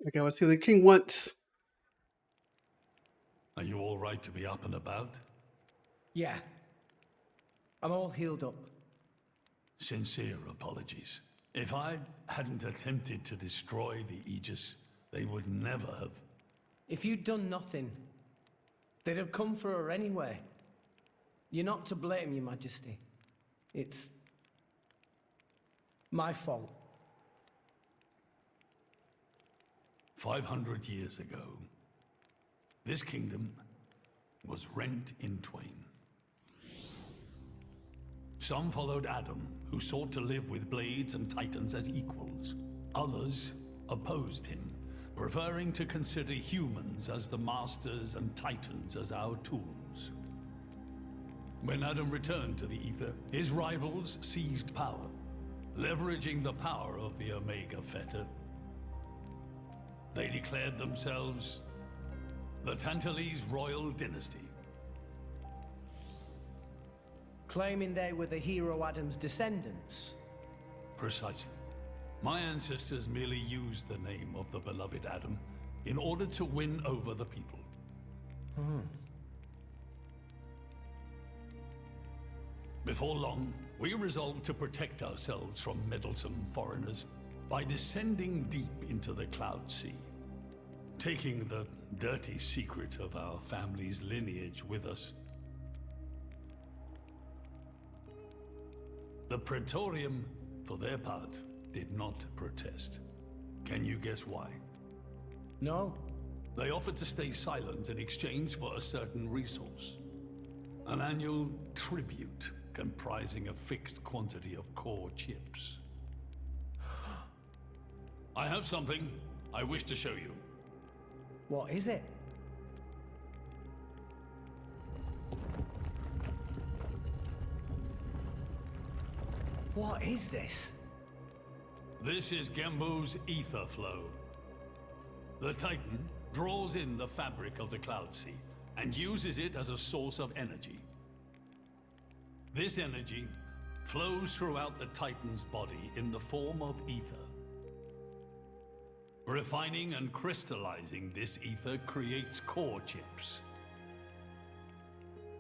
Okay, let's see what the king wants. Are you all right to be up and about? Yeah. I'm all healed up. Sincere apologies. If I hadn't attempted to destroy the Aegis, they would never have. If you'd done nothing, they'd have come for her anyway. You're not to blame, Your Majesty. It's my fault. 500 years ago, this kingdom was rent in twain. Some followed Adam, who sought to live with blades and titans as equals. Others opposed him, preferring to consider humans as the masters and titans as our tools. When Adam returned to the Ether, his rivals seized power, leveraging the power of the Omega Fetter. They declared themselves the Tantalese royal dynasty. Claiming they were the hero Adam's descendants. Precisely. My ancestors merely used the name of the beloved Adam in order to win over the people. Before long, we resolved to protect ourselves from meddlesome foreigners by descending deep into the Cloud Sea, taking the dirty secret of our family's lineage with us. The Praetorium, for their part, did not protest. Can you guess why? No. They offered to stay silent in exchange for a certain resource. An annual tribute comprising a fixed quantity of core chips. I have something I wish to show you. What is it? What is this? This is Gembu's ether flow. The Titan draws in the fabric of the Cloud Sea and uses it as a source of energy. This energy flows throughout the Titan's body in the form of ether. Refining and crystallizing this ether creates core chips.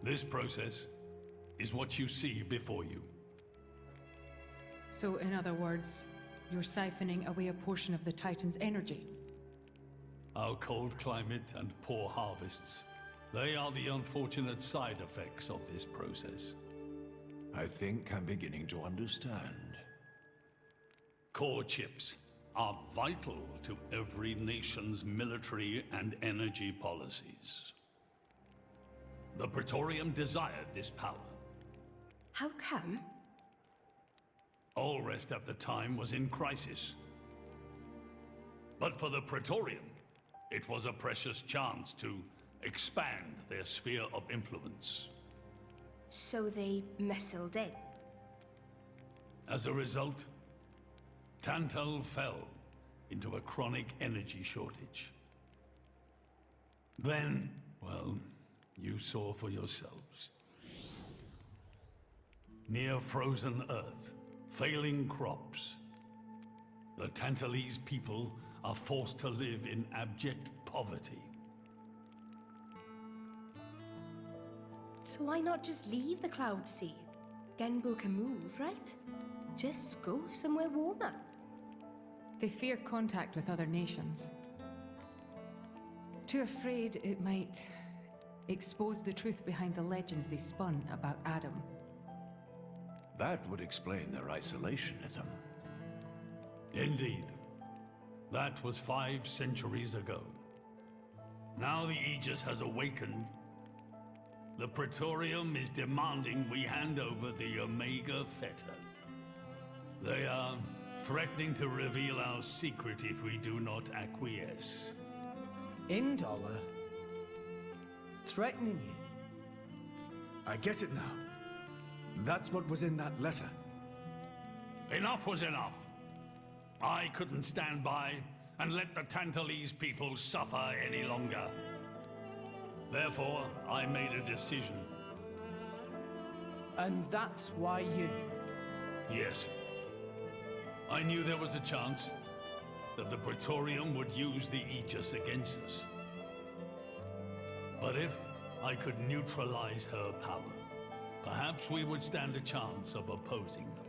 This process is what you see before you. So, in other words, you're siphoning away a portion of the Titan's energy. Our cold climate and poor harvests, they are the unfortunate side effects of this process. I think I'm beginning to understand. Core chips are vital to every nation's military and energy policies. The Praetorium desired this power. How come? Allrest at the time was in crisis. But for the Praetorium, it was a precious chance to expand their sphere of influence. So they missiled in. As a result, Tantal fell into a chronic energy shortage. Then, well, you saw for yourselves. Near frozen Earth, failing crops, the Tantalese people are forced to live in abject poverty. So why not just leave the Cloud Sea? Genbu can move, right? Just go somewhere warmer. They fear contact with other nations. Too afraid it might expose the truth behind the legends they spun about Adam. That would explain their isolationism. Indeed. That was 5 centuries ago. Now the Aegis has awakened. The Praetorium is demanding we hand over the Omega Fetter. They are threatening to reveal our secret if we do not acquiesce. Indollar? Threatening you? I get it now. That's what was in that letter. Enough was enough. I couldn't stand by and let the Tantalese people suffer any longer. Therefore, I made a decision. And that's why you... Yes. I knew there was a chance. that the Praetorium would use the Aegis against us. But if I could neutralize her power, perhaps we would stand a chance of opposing them.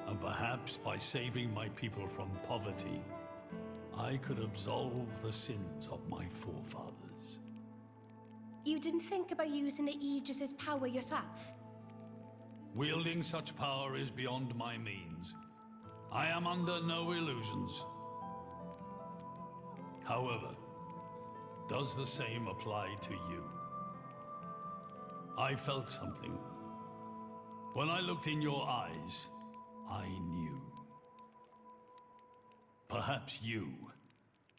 And perhaps by saving my people from poverty, I could absolve the sins of my forefathers. You didn't think about using the Aegis's power yourself? Wielding such power is beyond my means. I am under no illusions. However, does the same apply to you? I felt something. When I looked in your eyes, I knew. Perhaps you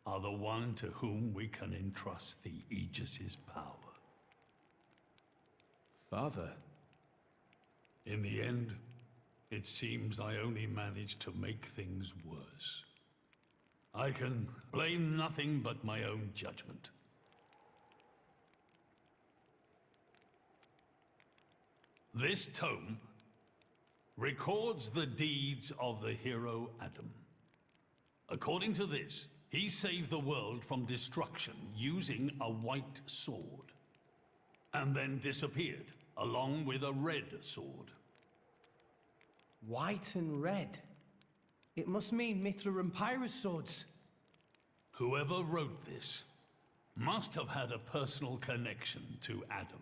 are the one to whom we can entrust the Aegis's power. Father. In the end, it seems I only managed to make things worse. I can blame nothing but my own judgment. This tome records the deeds of the hero Adam. According to this, he saved the world from destruction using a white sword, and then disappeared along with a red sword. White and red. It must mean Mithra and Pyra's swords. Whoever wrote this must have had a personal connection to Adam.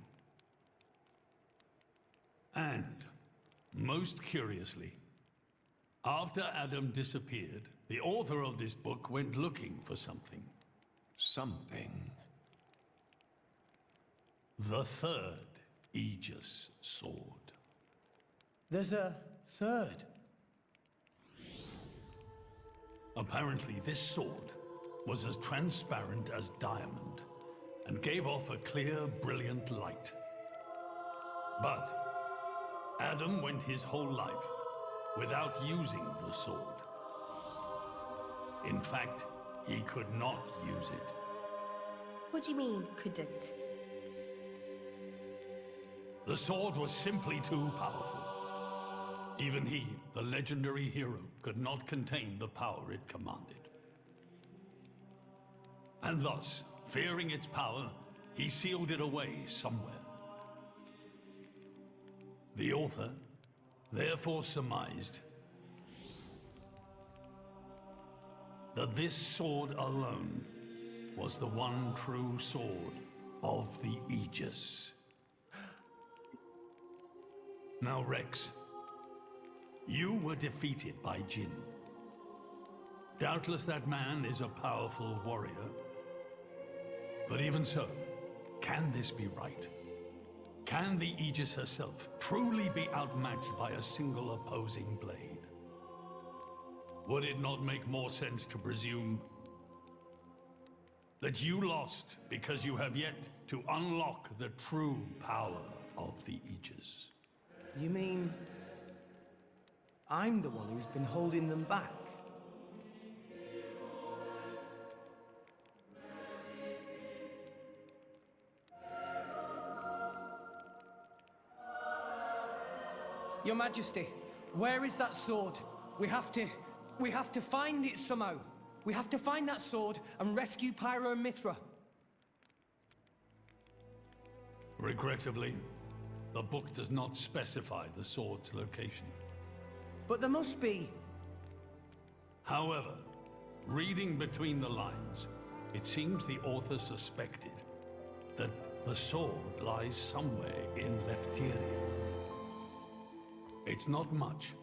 And, most curiously, after Adam disappeared, the author of this book went looking for something. Something. The third Aegis sword. There's a third. Apparently, this sword was as transparent as diamond and gave off a clear, brilliant light. But Adam went his whole life without using the sword. In fact, he could not use it. What do you mean, couldn't? The sword was simply too powerful. Even he, the legendary hero, could not contain the power it commanded. And thus, fearing its power, he sealed it away somewhere. The author therefore surmised that this sword alone was the one true sword of the Aegis. Now, Rex, you were defeated by Jinn. Doubtless that man is a powerful warrior. But even so, can this be right? Can the Aegis herself truly be outmatched by a single opposing blade? Would it not make more sense to presume that you lost because you have yet to unlock the true power of the Aegis? You mean I'm the one who's been holding them back? Your Majesty, where is that sword? We have to find it somehow. We have to find that sword and rescue Pyro and Mithra. Regrettably, the book does not specify the sword's location. But there must be. However, reading between the lines, it seems the author suspected that the sword lies somewhere in Lefthyria. It's not much,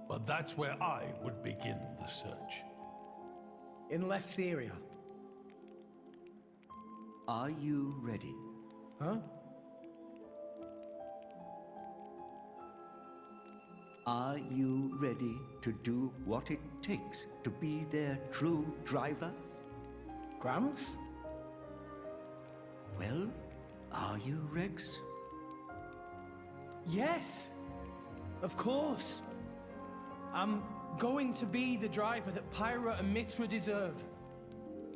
but that's where I would begin the search. In Lefthyria. Are you ready? Huh? Are you ready to do what it takes to be their true driver? Gramps? Well, are you, Rex? Yes! Of course! I'm going to be the driver that Pyra and Mithra deserve.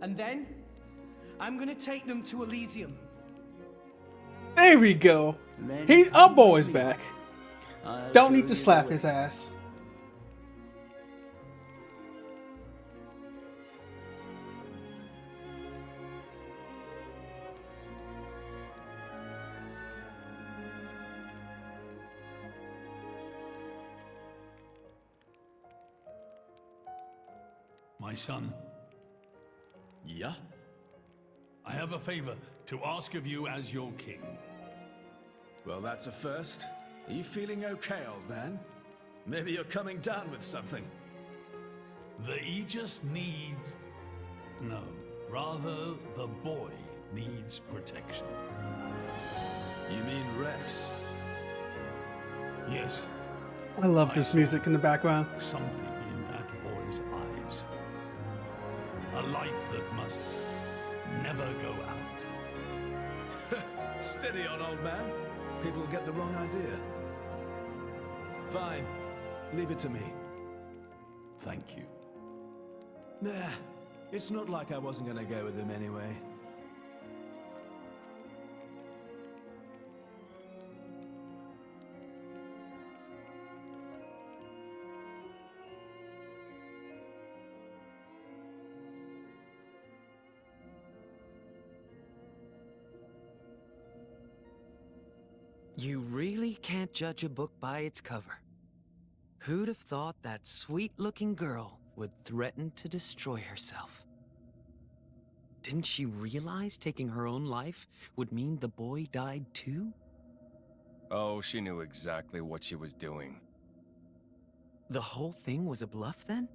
And then, I'm gonna take them to Elysium. There we go. Then Our come boy's with me. back. I'll Don't show need to you slap the his way. ass. My son, Yeah? I have a favor to ask of you as your king. Well, that's a first. Are you feeling okay, old man? Maybe you're coming down with something. The Aegis needs... No, rather, the boy needs protection. You mean Rex? Yes, I love this music in the background. something in that boy's eyes. A light that must never go out. Steady on, old man. People get the wrong idea. Fine. Leave it to me. Thank you. Nah, it's not like I wasn't gonna go with him anyway. You really can't judge a book by its cover. Who'd have thought that sweet-looking girl would threaten to destroy herself? Didn't she realize taking her own life would mean the boy died too? Oh, she knew exactly what she was doing. The whole thing was a bluff then?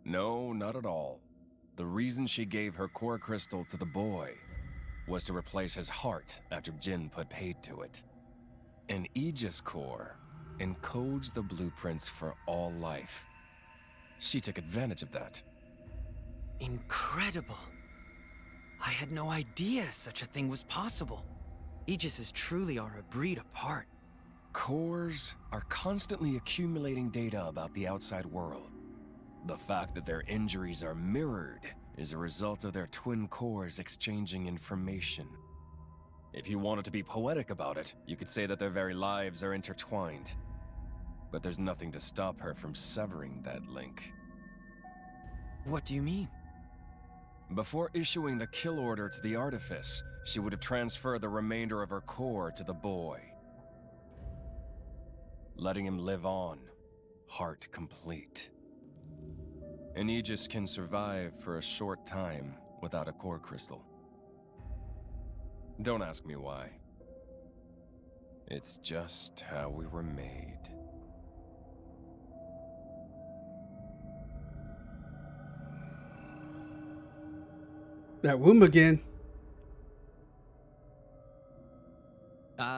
No, not at all. The reason she gave her core crystal to the boy was to replace his heart after Jin put paid to it. An Aegis core encodes the blueprints for all life. She took advantage of that. Incredible. I had no idea such a thing was possible. Aegises truly are a breed apart. Cores are constantly accumulating data about the outside world. The fact that their injuries are mirrored is a result of their twin cores exchanging information. If you wanted to be poetic about it, you could say that their very lives are intertwined. But there's nothing to stop her from severing that link. What do you mean? Before issuing the kill order to the Artifice, she would have transferred the remainder of her core to the boy, letting him live on, heart complete. An Aegis can survive for a short time without a core crystal. Don't ask me why. It's just how we were made. That womb again.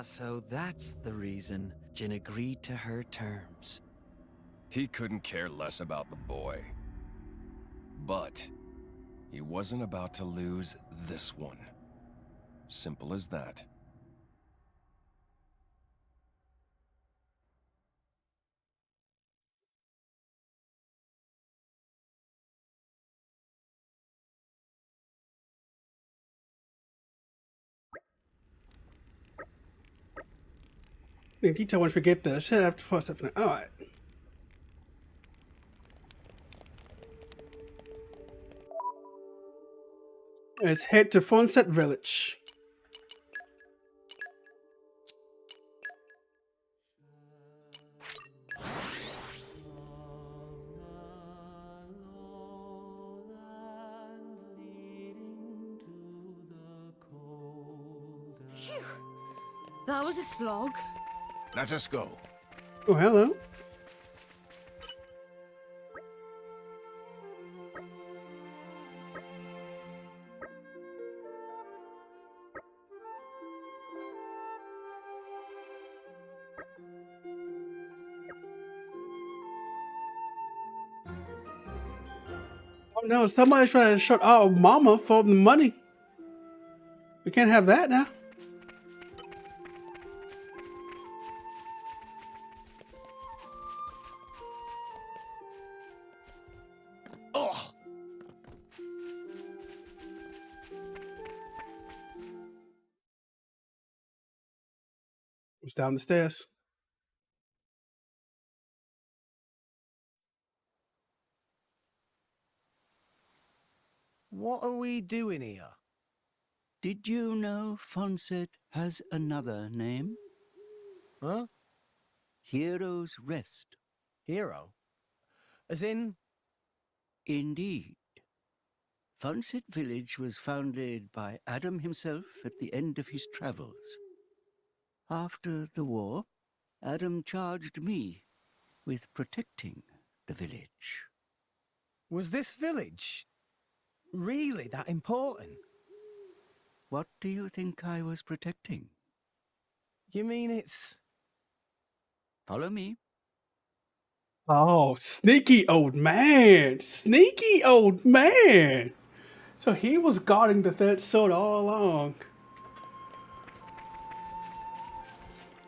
So that's the reason Jin agreed to her terms. He couldn't care less about the boy. But he wasn't about to lose this one. Simple as that. In detail, once we get there, should have to force up. All right. Let's head to Fonset Village. Phew. That was a slog. Let us go. Oh, hello. Oh no, somebody's trying to shut our mama for the money. We can't have that now. Oh! It's down the stairs. What are we doing here? Did you know Fonset has another name? Huh? Hero's Rest. Hero? As in? Indeed. Funset Village was founded by Adam himself at the end of his travels. After the war, Adam charged me with protecting the village. Was this village really that important? What do you think I was protecting? You mean it's... Follow me. Oh, sneaky old man. Sneaky old man. So he was guarding the third sword all along.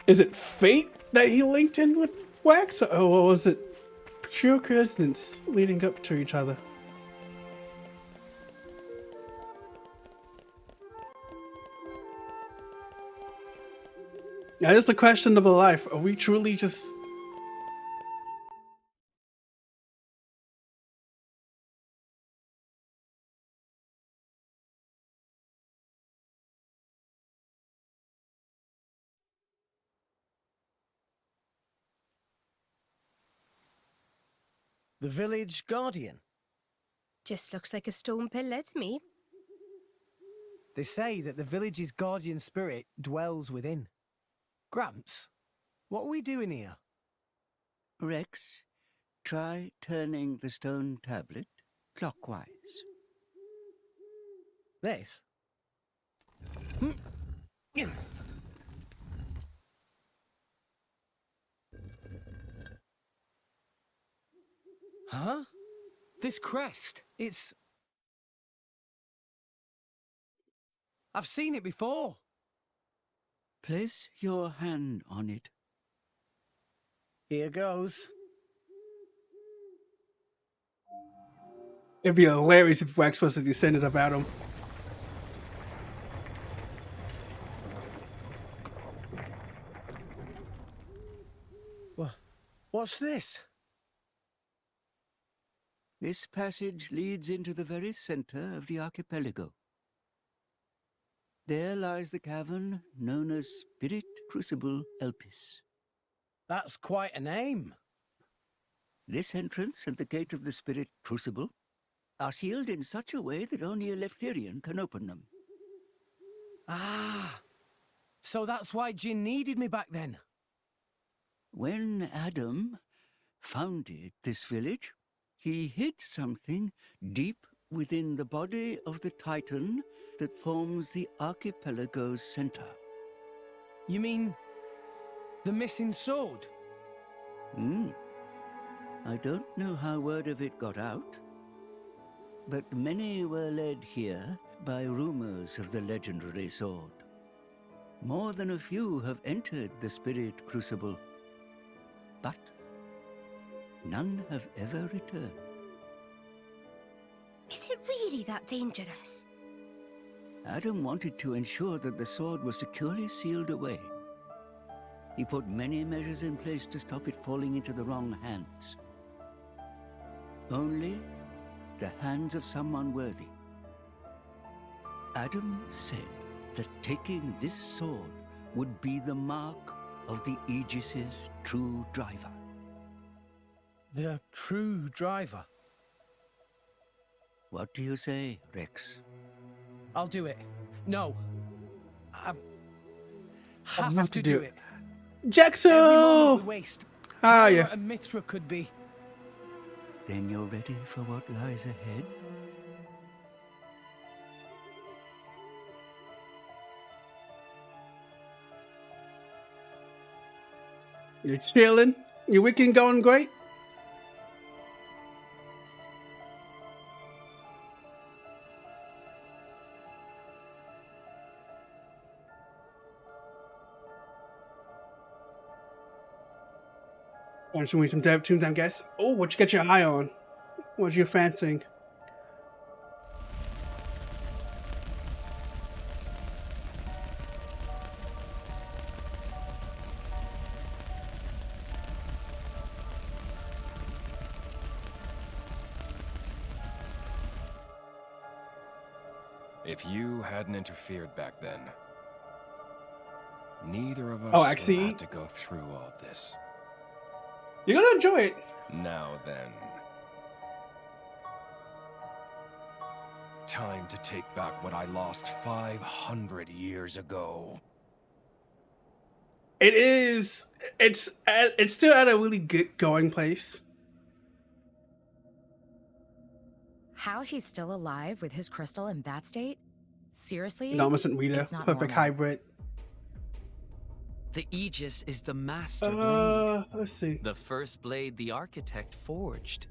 Is it fate that he linked in with Wax? Or was it pure coincidence leading up to each other? That is the question of a life. Are we truly just... the village guardian? Just looks like a stone pillar to me. They say that the village's guardian spirit dwells within. Gramps, what are we doing here? Rex, try turning the stone tablet clockwise. This? Huh? This crest, it's... I've seen it before. Place your hand on it. Here goes. It'd be hilarious if Wax was descended about him. What's this? This passage leads into the very center of the archipelago. There lies the cavern known as Spirit Crucible Elpis. That's quite a name. This entrance and the gate of the Spirit Crucible are sealed in such a way that only a Leftherian can open them. Ah, so that's why Jin needed me back then. When Adam founded this village, he hid something deep within the body of the Titan that forms the archipelago's center. You mean the missing sword? I don't know how word of it got out, but many were led here by rumors of the legendary sword. More than a few have entered the Spirit Crucible, but none have ever returned. Is it really that dangerous? Adam wanted to ensure that the sword was securely sealed away. He put many measures in place to stop it falling into the wrong hands. Only the hands of someone worthy. Adam said that taking this sword would be the mark of the Aegis's true driver. The true driver? What do you say, Rex? I'll do it. No. I I'll have to do it. Jackson! Every moment we waste, Yeah. and Mithra could be... Then you're ready for what lies ahead? You're chilling? Your weekend going great? Want to show me some Toontown guests? Oh, what you got your eye on? What you fancying? If you hadn't interfered back then, neither of us Oh, would actually- have to go through all this. You're gonna enjoy it. Now then, time to take back what I lost 500 years ago. It is. It's still at a really good going place. How he's still alive with his crystal in that state? Seriously? Almost Rita, It's not perfect normal. hybrid. The Aegis is the master blade. Let's see. The first blade the architect forged.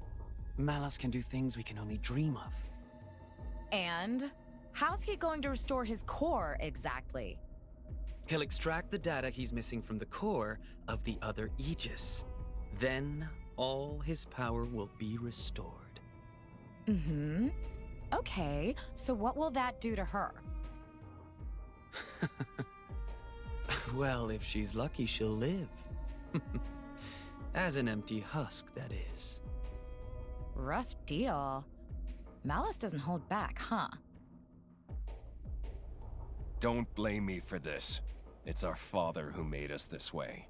Malus can do things we can only dream of. And how's he going to restore his core exactly? He'll extract the data he's missing from the core of the other Aegis. Then all his power will be restored. Mm-hmm. Okay, so what will that do to her? Well, if she's lucky, she'll live. As an empty husk, that is. Rough deal. Malus doesn't hold back, huh? Don't blame me for this. It's our father who made us this way.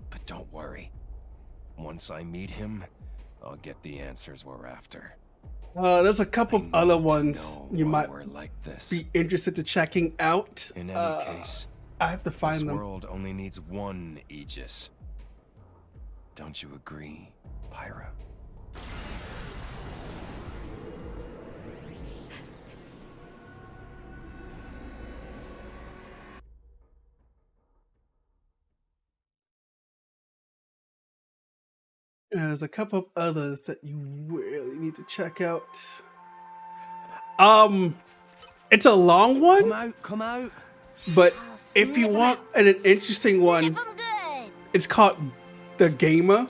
But don't worry. Once I meet him, I'll get the answers we're after. There's a couple of other ones you might like this. be interested to checking out. In any case, I have to find this them. world only needs one Aegis. Don't you agree, Pyra? There's a couple of others that you really need to check out. It's a long one. Come out. But if you want an interesting one, it's called The Gamer.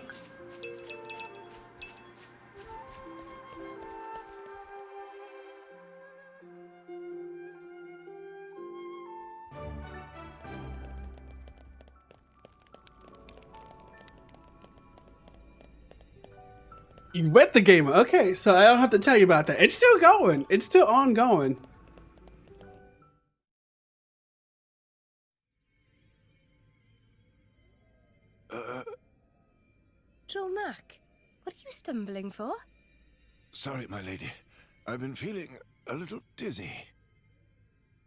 You read The Gamer. Okay, so I don't have to tell you about that. It's still going. It's still ongoing. Mac, what are you stumbling for? Sorry, my lady. I've been feeling a little dizzy.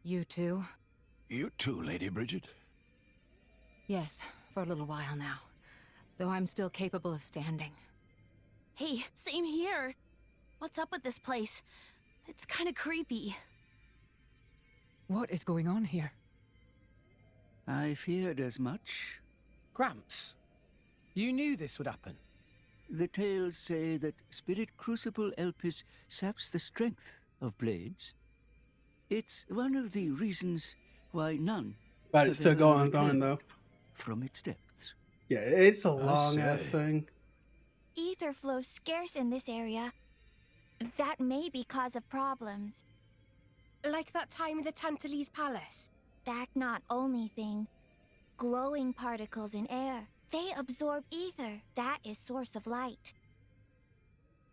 You too? You too, Lady Bridget? Yes, for a little while now. Though I'm still capable of standing. Hey, same here. What's up with this place? It's kind of creepy. What is going on here? I feared as much. Gramps, you knew this would happen. The tales say that Spirit Crucible Elpis saps the strength of blades. It's one of the reasons why none. But it's still have ever going returned though. From its depths. Yeah, it's a long ass thing. Ether flows scarce in this area. That may be cause of problems. Like that time in the Tantalese Palace? That not only thing. Glowing particles in air. They absorb ether. That is source of light.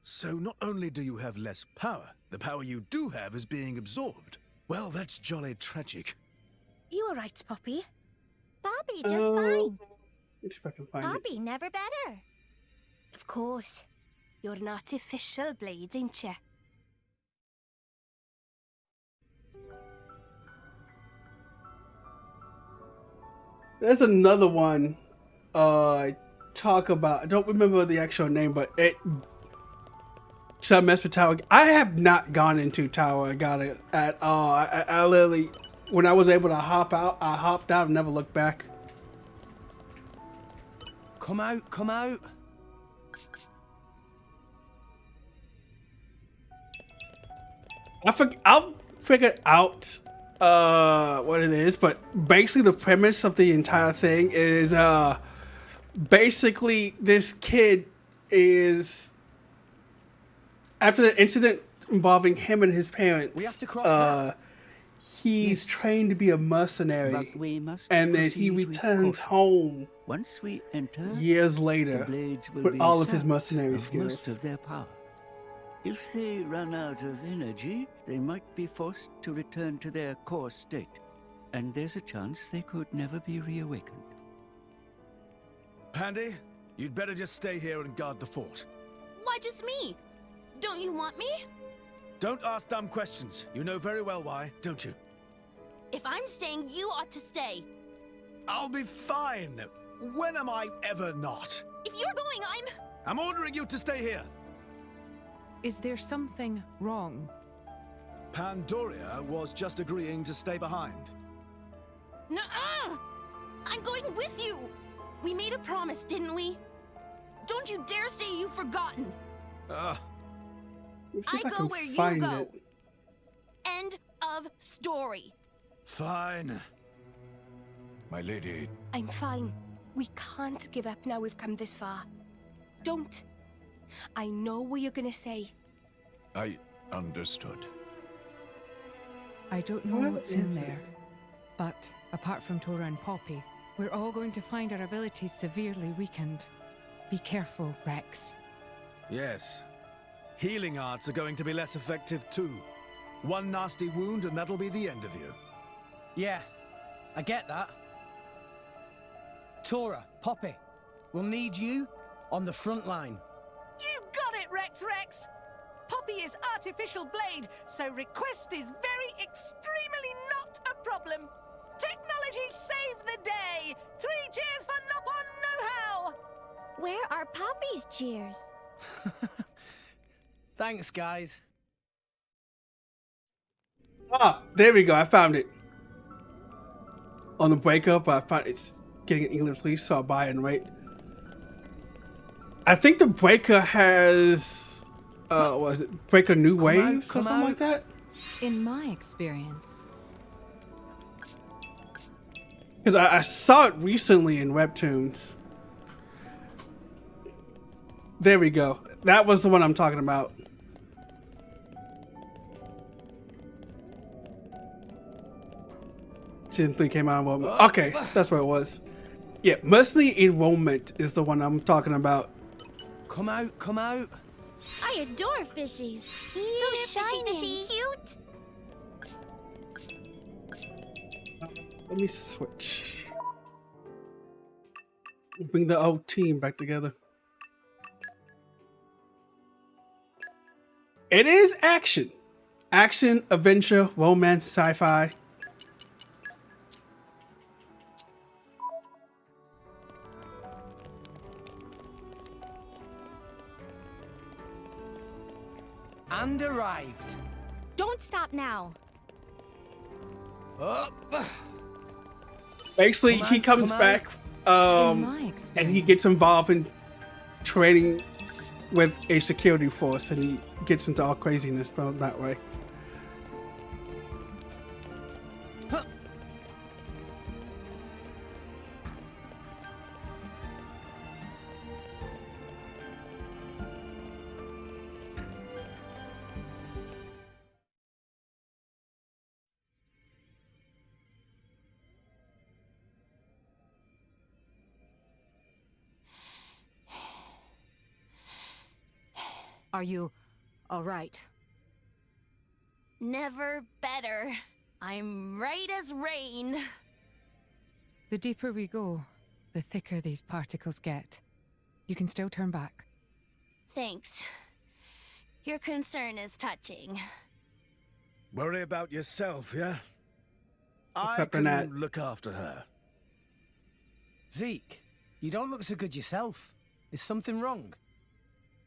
So not only do you have less power, the power you do have is being absorbed. Well, that's jolly tragic. You were right, Poppy. Bobby, just fine. Let's see if I can find it. Bobby, never better. Of course. You're an artificial blade, ain't you? There's another one. Talk about. I don't remember the actual name, but it. Should I mess with Tower? I have not gone into Tower. I got it at all. I literally, when I was able to hop out, I hopped out and never looked back. Come out, come out. I'll figure out what it is, but basically the premise of the entire thing is basically this kid is, after the incident involving him and his parents, We have to cross now. He's trained to be a mercenary, But we must and then he proceed with returns caution. home Once we enter, years the later blades will with be all of his sapped mercenary of most skills. of their power. If they run out of energy, they might be forced to return to their core state, and there's a chance they could never be reawakened. Pandy, you'd better just stay here and guard the fort. Why just me? Don't you want me? Don't ask dumb questions. You know very well why, don't you? If I'm staying, you ought to stay. I'll be fine. When am I ever not? If you're going, I'm ordering you to stay here. Is there something wrong? Pandoria was just agreeing to stay behind. Nuh-uh! I'm going with you! We made a promise, didn't we? Don't you dare say you've forgotten! I go where you go. End of story. Fine. My lady. I'm fine. We can't give up now we've come this far. Don't. I know what you're gonna say. I understood. I don't know what's in there, but apart from Tora and Poppy, we're all going to find our abilities severely weakened. Be careful, Rex. Yes. Healing arts are going to be less effective too. One nasty wound and that'll be the end of you. Yeah, I get that. Tora, Poppy, we'll need you on the front line. You got it, Rex! Poppy is artificial blade, so request is very extremely not a problem. Technology save the day! 3 cheers for Nopon Know-How! Where are Poppy's cheers? Thanks, guys. Ah, there we go. I found it. On the breakup, I found it's getting an English release, so I'll buy it and wait. I think the breaker has, what is it? Breaker New Waves or something like that? In my experience. Because I saw it recently in Webtoons. There we go. That was the one I'm talking about. Season 3 came out. Okay, that's what it was. Yeah, Mostly Enrollment is the one I'm talking about. Come out, come out. I adore fishies. So shiny. Fishy, cute. Let me switch. Bring the old team back together. It is action. Action, adventure, romance, sci-fi. And arrived. Don't stop now. Up. Basically, he comes back and he gets involved in training with a security force, and he gets into all craziness that way. Are you all right? Never better. I'm right as rain. The deeper we go, the thicker these particles get. You can still turn back. Thanks. Your concern is touching. Worry about yourself, yeah? I Peppernet. can look after her. Zeke, you don't look so good yourself. Is something wrong?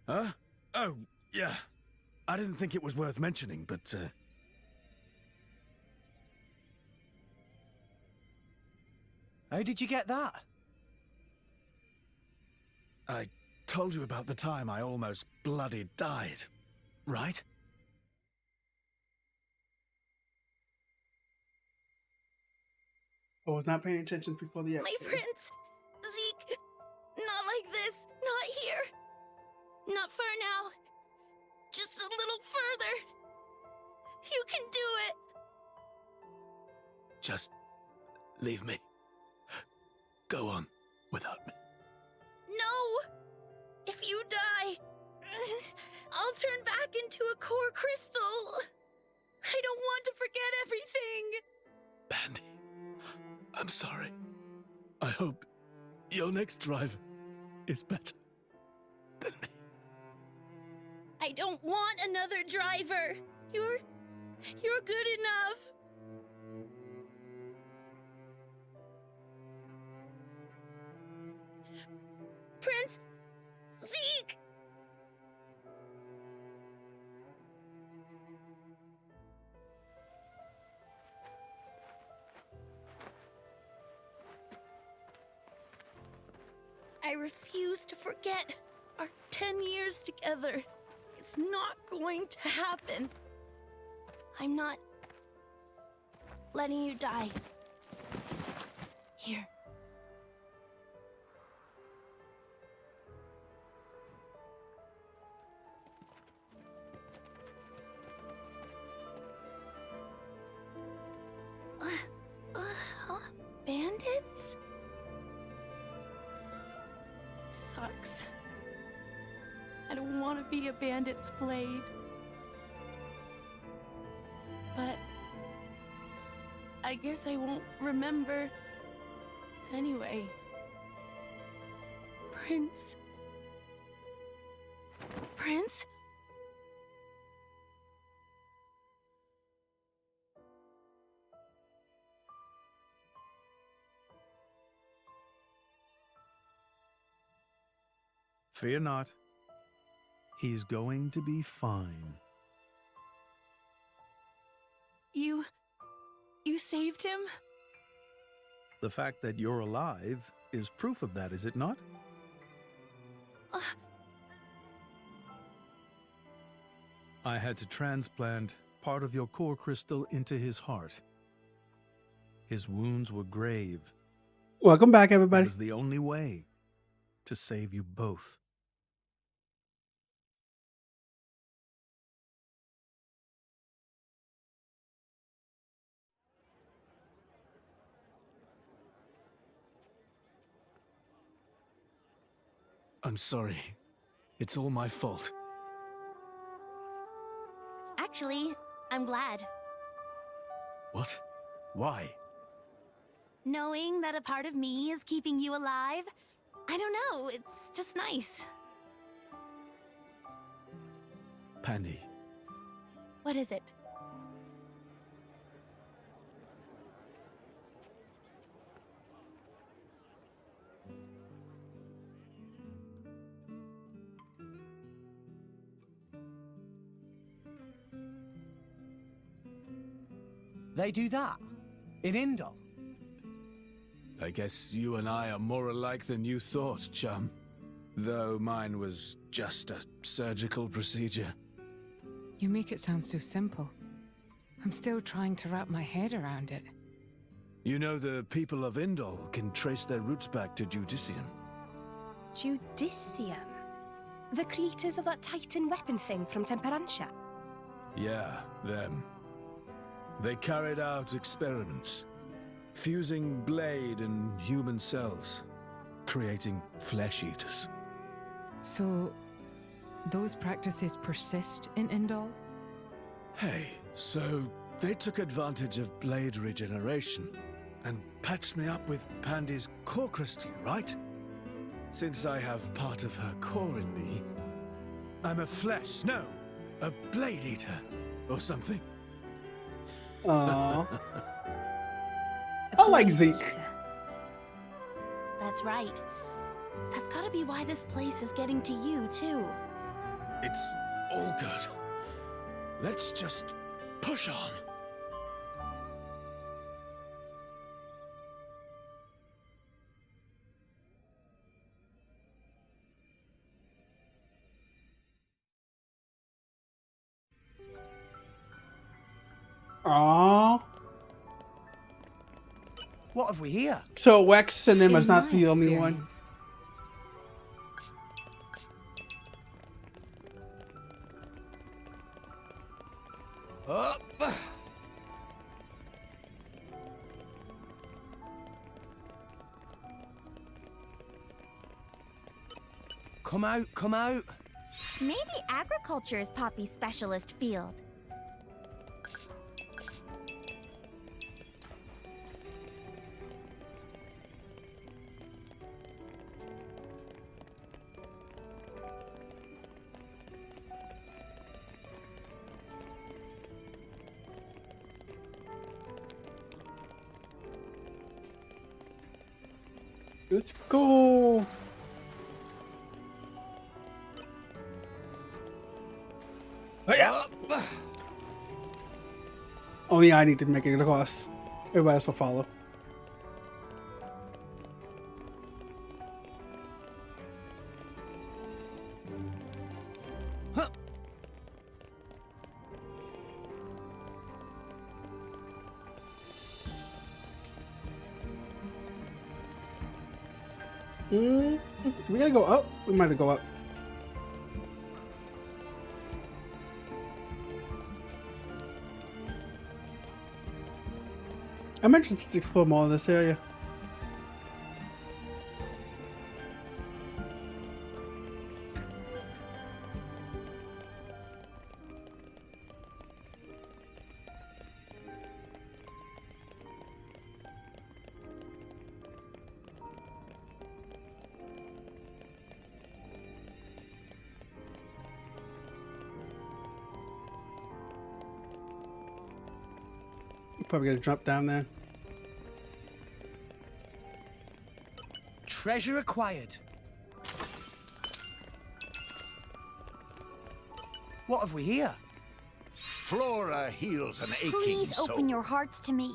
Huh? Oh, yeah. I didn't think it was worth mentioning, but, How did you get that? I told you about the time I almost bloody died, right? I was not paying attention before the My prince! Zeke! Not like this! Not here! Not far now! Just a little further! You can do it! Just leave me. Go on without me. No! If you die, I'll turn back into a core crystal! I don't want to forget everything! Bandy, I'm sorry. I hope your next driver is better than me. I don't want another driver! You're good enough. Prince Zeke! I refuse to forget our 10 years together. It's not going to happen. I'm not letting you die. Here. Bandits? Sucks. I don't want to be a bandit's blade. But I guess I won't remember anyway. Prince? Prince? Fear not. He's going to be fine. You saved him? The fact that you're alive is proof of that, is it not? I had to transplant part of your core crystal into his heart. His wounds were grave. Welcome back, everybody. It was the only way to save you both. I'm sorry. It's all my fault. Actually, I'm glad. What? Why? Knowing that a part of me is keeping you alive, I don't know, it's just nice. Pandy. What is it? They do that? In Indol? I guess you and I are more alike than you thought, chum. Though mine was just a surgical procedure. You make it sound so simple. I'm still trying to wrap my head around it. You know the people of Indol can trace their roots back to Judicium. Judicium? The creators of that Titan weapon thing from Temperantia? Yeah, them. They carried out experiments, fusing blade and human cells, creating flesh eaters. So, those practices persist in Indol? Hey, so they took advantage of blade regeneration and patched me up with Pandy's core crystal, right? Since I have part of her core in me, I'm a blade eater or something. Aww. I like Zeke. That's right. That's gotta be why this place is getting to you, too. It's all good. Let's just push on. Aww. What have we here? So Wax and them In is not my the only one. experience, Up! Come out, come out. Maybe agriculture is Poppy's specialist field. Let's go. Oh, yeah. Oh yeah, I need to make it across. Everybody else will follow. We gotta go up. We might have to go up. I'm interested to explore more of this area. Probably gotta jump down there. Treasure acquired. What have we here? Flora heals an aching Please soul. open your hearts to me.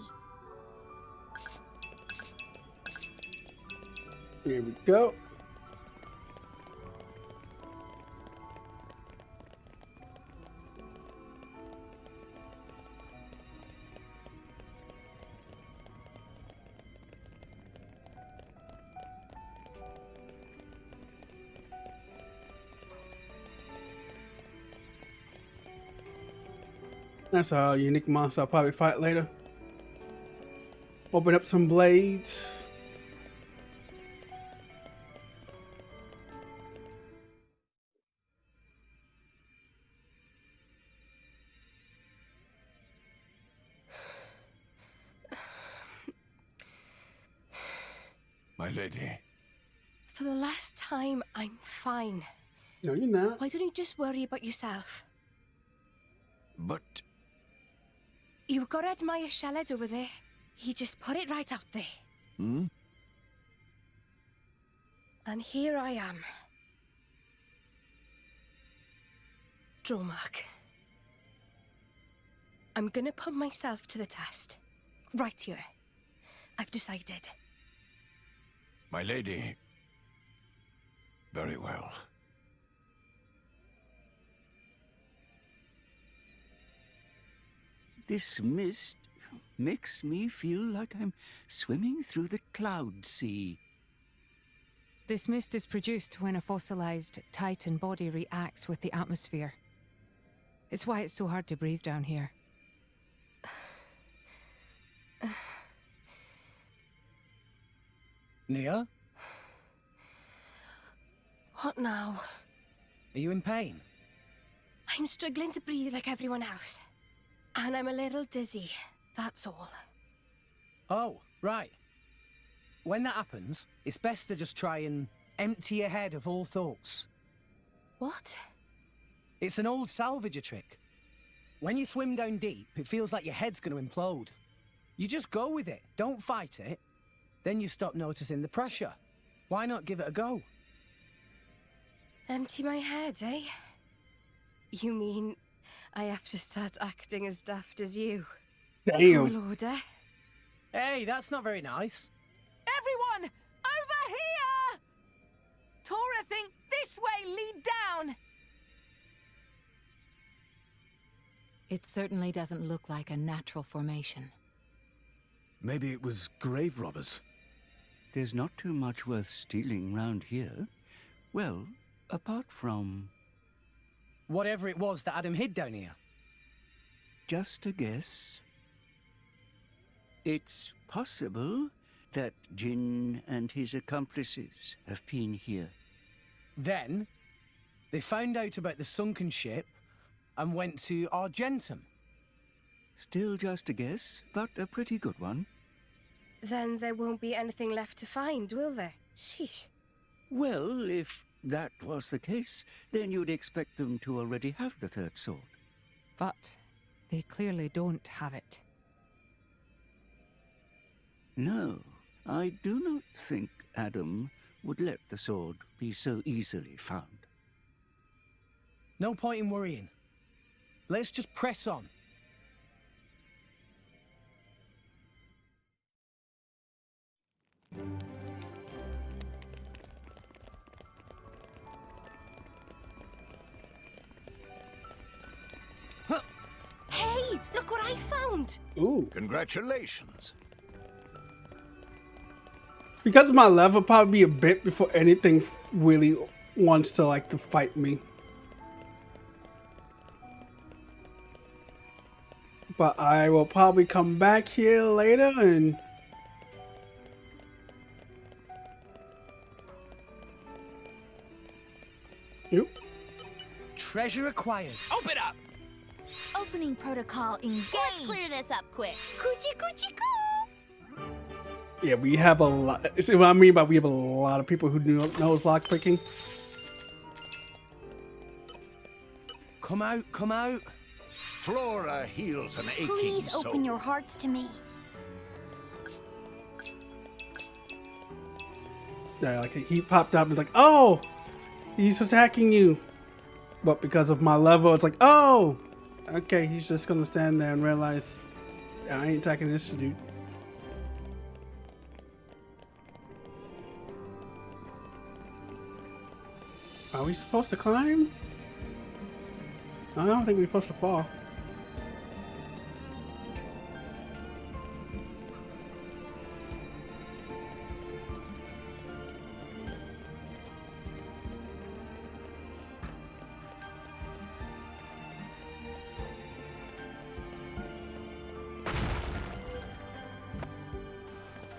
Here we go. That's a unique monster I'll probably fight later. Open up some blades. My lady. For the last time, I'm fine. No, you're not. Why don't you just worry about yourself? But... You got to admire Shaled over there. He just put it right out there. Hmm? And here I am. Dromark. I'm gonna put myself to the test. Right here. I've decided. My lady. Very well. This mist makes me feel like I'm swimming through the cloud sea. This mist is produced when a fossilized Titan body reacts with the atmosphere. It's why it's so hard to breathe down here. Nia? What now? Are you in pain? I'm struggling to breathe like everyone else. And I'm a little dizzy, that's all. Oh, right. When that happens, it's best to just try and empty your head of all thoughts. What? It's an old salvager trick. When you swim down deep, it feels like your head's going to implode. You just go with it, don't fight it. Then you stop noticing the pressure. Why not give it a go? Empty my head, eh? You mean I have to start acting as daft as you? Damn. Tall order. Hey, that's not very nice. Everyone, over here! Tora, think this way, lead down! It certainly doesn't look like a natural formation. Maybe it was grave robbers. There's not too much worth stealing round here. Well, apart from... Whatever it was that Adam hid down here. Just a guess. It's possible that Jin and his accomplices have been here. Then, they found out about the sunken ship and went to Argentum. Still just a guess, but a pretty good one. Then there won't be anything left to find, will there? Sheesh. Well, if that was the case, then you'd expect them to already have the third sword. But they clearly don't have it. No, I do not think Adam would let the sword be so easily found. No point in worrying. Let's just press on. Hey, look what I found! Ooh. Congratulations. Because of my level, probably be a bit before anything really wants to like to fight me. But I will probably come back here later and... Yep. Treasure acquired. Open up! Opening protocol engaged. Let's clear this up quick. Coochie coochie coo! Yeah, we have a lot. See what I mean by we have a lot of people who knows lockpicking. Come out, come out. Flora heals an aching Please soul. open your hearts to me. Yeah, like he popped up and like, oh, he's attacking you. But because of my level, it's like, oh, okay, he's just gonna stand there and realize I ain't attacking this dude. Are we supposed to climb? I don't think we're supposed to fall.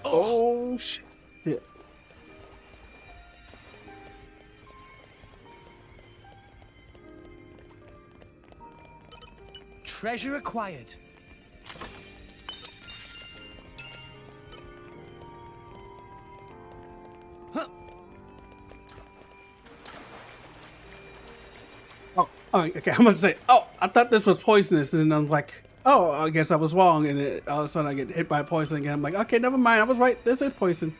Oh shit. Treasure acquired. Huh. Oh, okay. I'm gonna say, oh, I thought this was poisonous, and then I'm like, oh, I guess I was wrong, and then all of a sudden I get hit by poison again. I'm like, okay, never mind, I was right. This is poison.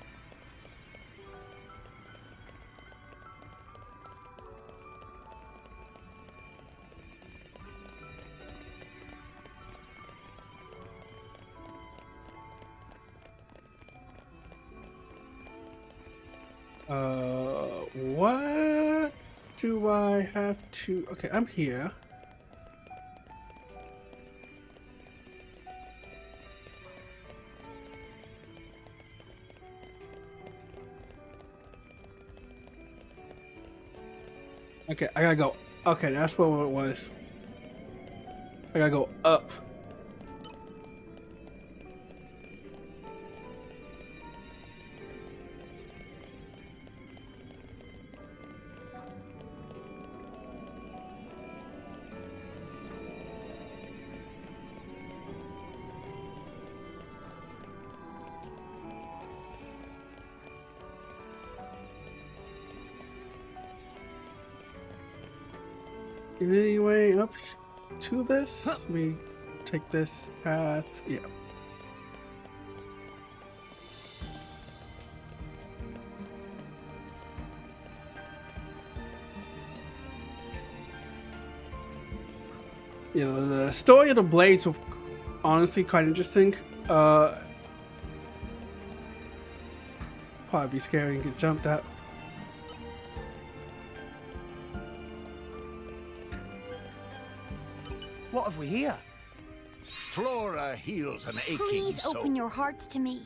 What do I have to... Okay, I'm here. Okay, I gotta go. Okay, that's what it was. I gotta go up. Anyway, up to this. Let me take this path. Yeah. You know, the story of the blades were honestly quite interesting. Probably be scary and get jumped at. What have we here? Flora heals an aching Please soul. open your hearts to me.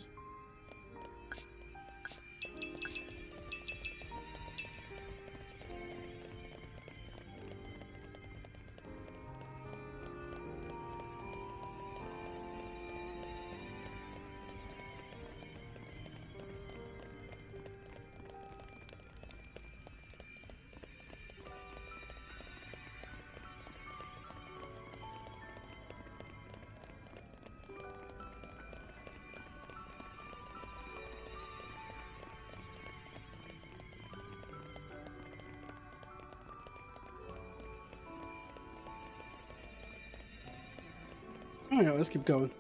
Alright, let's keep going.